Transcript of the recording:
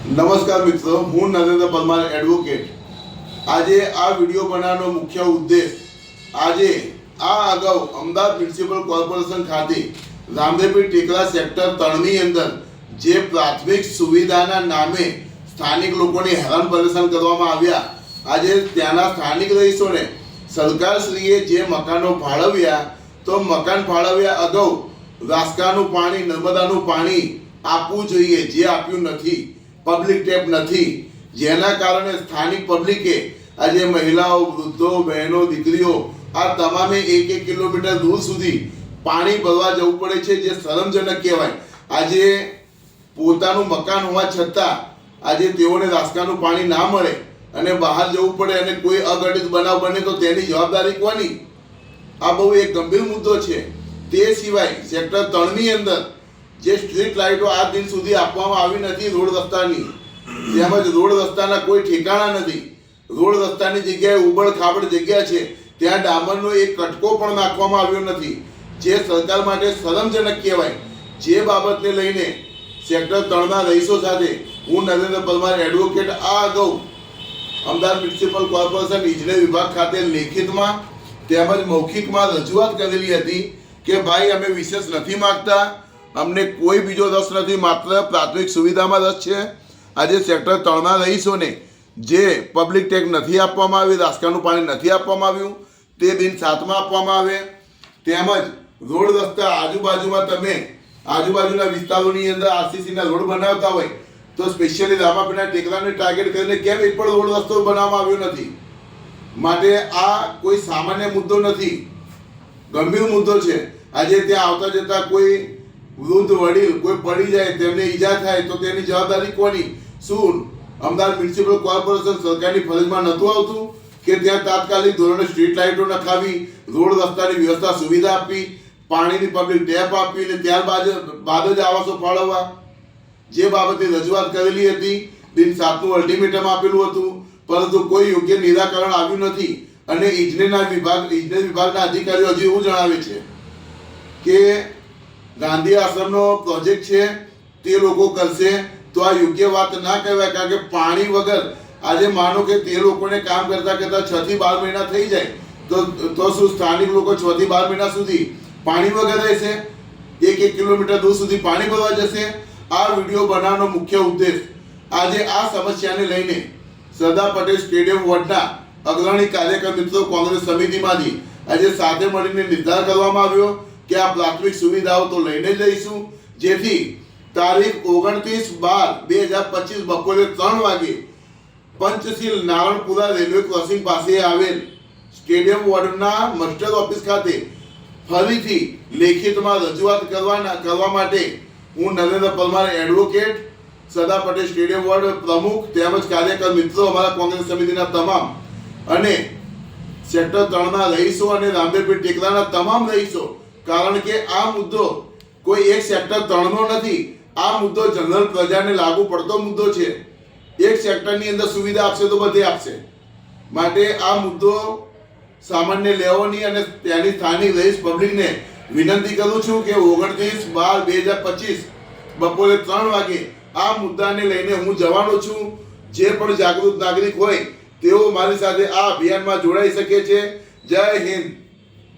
નમસ્કાર મિત્રો, હું નરેન્દ્ર પરમાર એડવોકેટ। આજે આ વિડીયો બનાવવાનો મુખ્ય ઉદ્દેશ આજે આ અગાઉ અમદાવાદ મ્યુનિસિપલ કોર્પોરેશન ખાતે રામદેવપીર ટેકરા સેક્ટર 3 ની અંદર જે પ્રાથમિક સુવિધાના નામે સ્થાનિક લોકોને હેરાન પરેશાન કરવામાં આવ્યા, આજે ત્યાંના સ્થાનિક રહીશોને સરકારશ્રીએ જે મકાનો ફાળવ્યા, તો મકાન ફાળવ્યા અગાઉ રાસકાનું પાણી, નર્મદાનું પાણી આપવું જોઈએ, જે આપ્યું નથી। પબ્લિક ટેપ નથી, જેના કારણે સ્થાનિક પબ્લિકે આજે મહિલાઓ, વૃદ્ધો, બહેનો, દીકરીઓ આ તમામે 1 કિલોમીટર દૂર સુધી પાણી ભરવા જવું પડે છે, જે શરમજનક કહેવાય। આજે પોતાનું મકાન હોવા છતાં આજે તેઓને રાસકાનું પાણી ના મળે અને બહાર જવું પડે અને કોઈ અઘટિત બનાવ બને તો તેની જવાબદારી કોની? આ બહુ એક ગંભીર મુદ્દો છે। તે સિવાય સેક્ટર 3 ની અંદર જે સ્ટ્રીટ લાઇટો આજ દિન સુધી આપવામાં આવી નથી, રોડ રસ્તાની, તેમજ રોડ રસ્તાના કોઈ ઠેકાણા નથી। રોડ રસ્તાની જગ્યાએ ઉબડ ખાબડ જગ્યા છે, ત્યાં ડામરનો એક કટકો પણ નાખવામાં આવ્યો નથી, જે સરકાર માટે શરમજનક કહેવાય। જે બાબતને લઈને સેક્ટર 3ના રહીશો સાથે હું નરેન્દ્ર પરમાર એડવોકેટ આ અગાઉ અમદાવાદ મ્યુનિસિપલ કોર્પોરેશન ઇજનેર વિભાગ ખાતે લેખિતમાં તેમજ મૌખિકમાં રજૂઆત કરેલી હતી કે ભાઈ, અમે વિશેષ નથી માગતા, અમને કોઈ બીજો રસ નથી, માત્ર પ્રાથમિક સુવિધામાં રસ છે। આજે સેક્ટર 3ના રહીશોને જે પબ્લિક ટેક્સ નથી આપવામાં આવી, રાસકાનું પાણી નથી આપવામાં આવ્યું, તે દિન 7માં આપવામાં આવે। તેમજ રોડ રસ્તા આજુબાજુમાં તમે આજુબાજુના વિસ્તારોની અંદર આરસીસીના રોડ બનાવતા હોય તો સ્પેશિયલી રામાપીરના ટેકરાને ટાર્ગેટ કરીને કેમ એક પણ રોડ રસ્તો બનાવવામાં આવ્યો નથી? માટે આ કોઈ સામાન્ય મુદ્દો નથી, ગંભીર મુદ્દો છે। આજે ત્યાં આવતા જતા કોઈ વૃદ્ધ વડીલ કોઈ પડી જાય, તેમને ઈજા થાય તો તેની જવાબદારી કોની? શું અમદાવાદ મ્યુનિસિપલ કોર્પોરેશન સરકારની ફરજમાં નહોતું આવતું કે ત્યાં તાત્કાલિક ધોરણે સ્ટ્રીટ લાઇટો નખાવી, રોડ રસ્તાની વ્યવસ્થા સુવિધા આપવી, પાણીની પબ્લિક ટેપ આપવી અને ત્યારબાદ જ આવાસો ફાળવવા? જે બાબતે રજૂઆત કરેલી હતી, દિન 7નું અલ્ટિમેટમ આપેલું હતું, પરંતુ કોઈ યોગ્ય નિરાકરણ આવ્યું નથી। અને ઇજનેર વિભાગના અધિકારીઓ હજી એવું જણાવે છે કે ગાંધી આશ્રમનો પ્રોજેક્ટ છે તે લોકો કરશે, તો આ યોગ્ય વાત ના કહેવાય। કારણ કે પાણી વગર આજે માનો કે તે લોકોને કામ કરતા કરતા 6 થી 12 મહિના થઈ જાય તો શું સ્થાનિક લોકો 6 થી 12 મહિના સુધી પાણી વગર રહેશે? 1 કિલોમીટર દૂર સુધી પાણી ભરવા જશે? આ વિડીયો બનાવવાનો મુખ્ય ઉદ્દેશ આજે આ સમસ્યાને લઈને સરદાર પટેલ સ્ટેડિયમ વોર્ડના અગ્રણી કાર્યકર મિત્રો કોંગ્રેસ સમિતિમાંથી આજે સાથે મળીને નિર્ધાર કરવામાં આવ્યો કે આ પ્રાથમિક સુવિધાઓ તો લઈને જ લઈશું, જેથી તારીખ 29/12/2025 બપોરે 3 વાગે પંચશીલ નારણપુરા રેલવે ક્રોસિંગ પાસે આવેલ સ્ટેડિયમ વોર્ડના માસ્ટર ઓફિસ ખાતે ફરીથી લેખિતમાં રજૂઆત કરવા માટે હું Narendra Parmar advocate, Sardar Patel stadium ward પ્રમુખ તેમજ કાર્યકર મિત્રો, અમારા કોંગ્રેસ સમિતિના તમામ અને સેક્ટર 3ના રહીશો અને રામદેવપીર ટેકરાના તમામ રહીશો, કારણ કે આ મુદ્દો કોઈ એક સેક્ટર 3નો નથી, આ મુદ્દો જનરલ પ્રજાને લાગુ પડતો મુદ્દો છે। એક સેક્ટરની અંદર સુવિધા આપશે તો બધે આપશે, માટે આ મુદ્દો સામાન્ય લેવો નહીં। અને ત્યાંની સ્થાનિક રહીશ પબ્લિકને વિનંતી કરું છું કે 29/12/2025 બપોરે 3 વાગે આ મુદ્દાને લઈને હું જવાનો છું। જે પણ જાગૃત નાગરિક હોય તેઓ મારી સાથે આ અભિયાનમાં જોડાઈ શકે છે। જય હિન્દ।